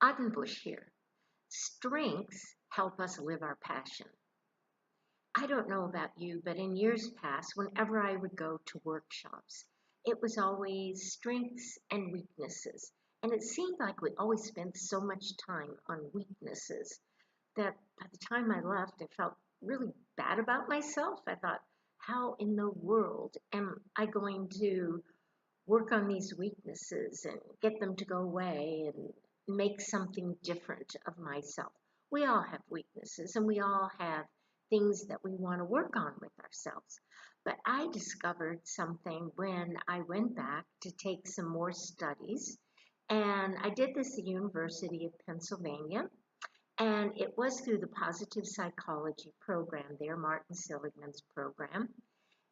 Ottenbush here. Strengths help us live our passion. I don't know about you, but in years past, whenever I would go to workshops, it was always strengths and weaknesses. And it seemed like we always spent so much time on weaknesses that by the time I left, I felt really bad about myself. I thought, how in the world am I going to work on these weaknesses and get them to go away and make something different of myself? We all have weaknesses and we all have things that we want to work on with ourselves. But I discovered something when I went back to take some more studies. And I did this at the University of Pennsylvania. And it was through the positive psychology program there, Martin Seligman's program.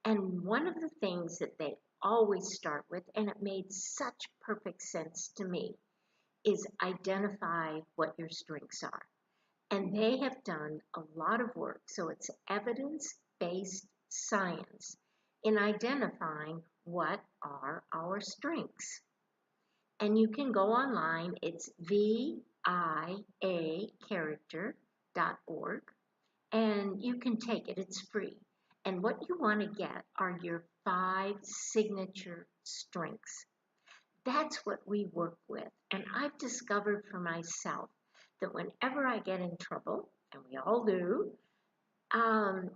And one of the things that they always start with, and it made such perfect sense to me, is identify what your strengths are. And they have done a lot of work, so it's evidence-based science in identifying what are our strengths. And you can go online, it's viacharacter.org, and you can take it, it's free. And what you want to get are your 5 signature strengths. That's what we work with. And I've discovered for myself that whenever I get in trouble, and we all do,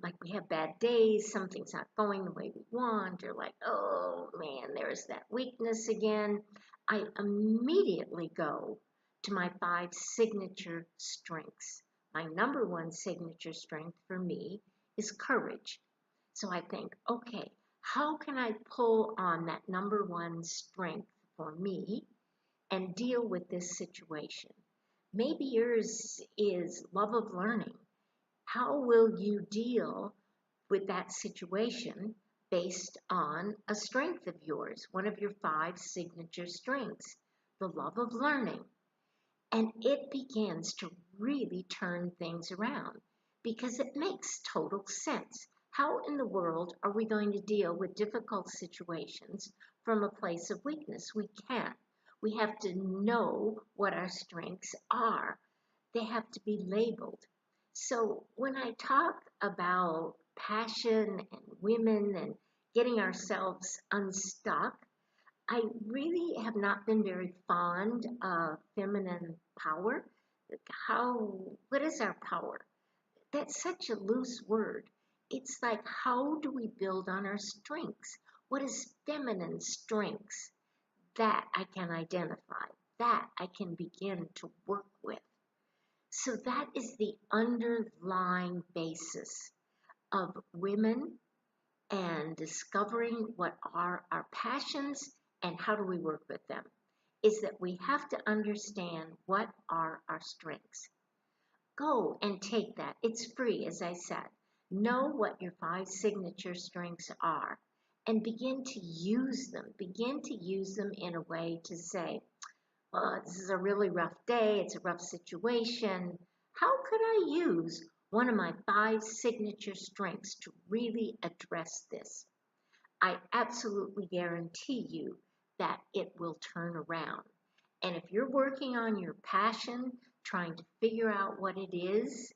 like we have bad days, something's not going the way we want, or like, oh man, there's that weakness again, I immediately go to my 5 signature strengths. My number 1 signature strength for me is courage. So I think, okay, how can I pull on that number 1 strength for me and deal with this situation? Maybe yours is love of learning. How will you deal with that situation based on a strength of yours, one of your 5 signature strengths, the love of learning? And it begins to really turn things around because it makes total sense. How in the world are we going to deal with difficult situations from a place of weakness? We can't. We have to know what our strengths are. They have to be labeled. So when I talk about passion and women and getting ourselves unstuck, I really have not been very fond of feminine power. What is our power? That's such a loose word. It's like, how do we build on our strengths? What is feminine strengths? That I can identify, that I can begin to work with. So that is the underlying basis of women and discovering what are our passions and how do we work with them, is that we have to understand what are our strengths. Go and take that. It's free, as I said. Know what your 5 signature strengths are and begin to use them. Begin to use them in a way to say, well, this is a really rough day. It's a rough situation. How could I use one of my 5 signature strengths to really address this? I absolutely guarantee you that it will turn around. And if you're working on your passion, trying to figure out what it is,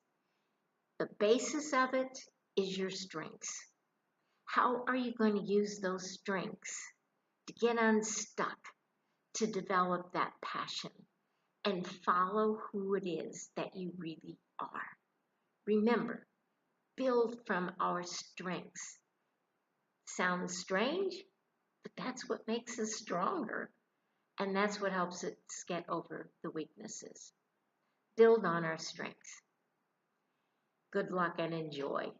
the basis of it is your strengths. How are you going to use those strengths to get unstuck, to develop that passion, and follow who it is that you really are? Remember, build from our strengths. Sounds strange, but that's what makes us stronger. And that's what helps us get over the weaknesses. Build on our strengths. Good luck and enjoy.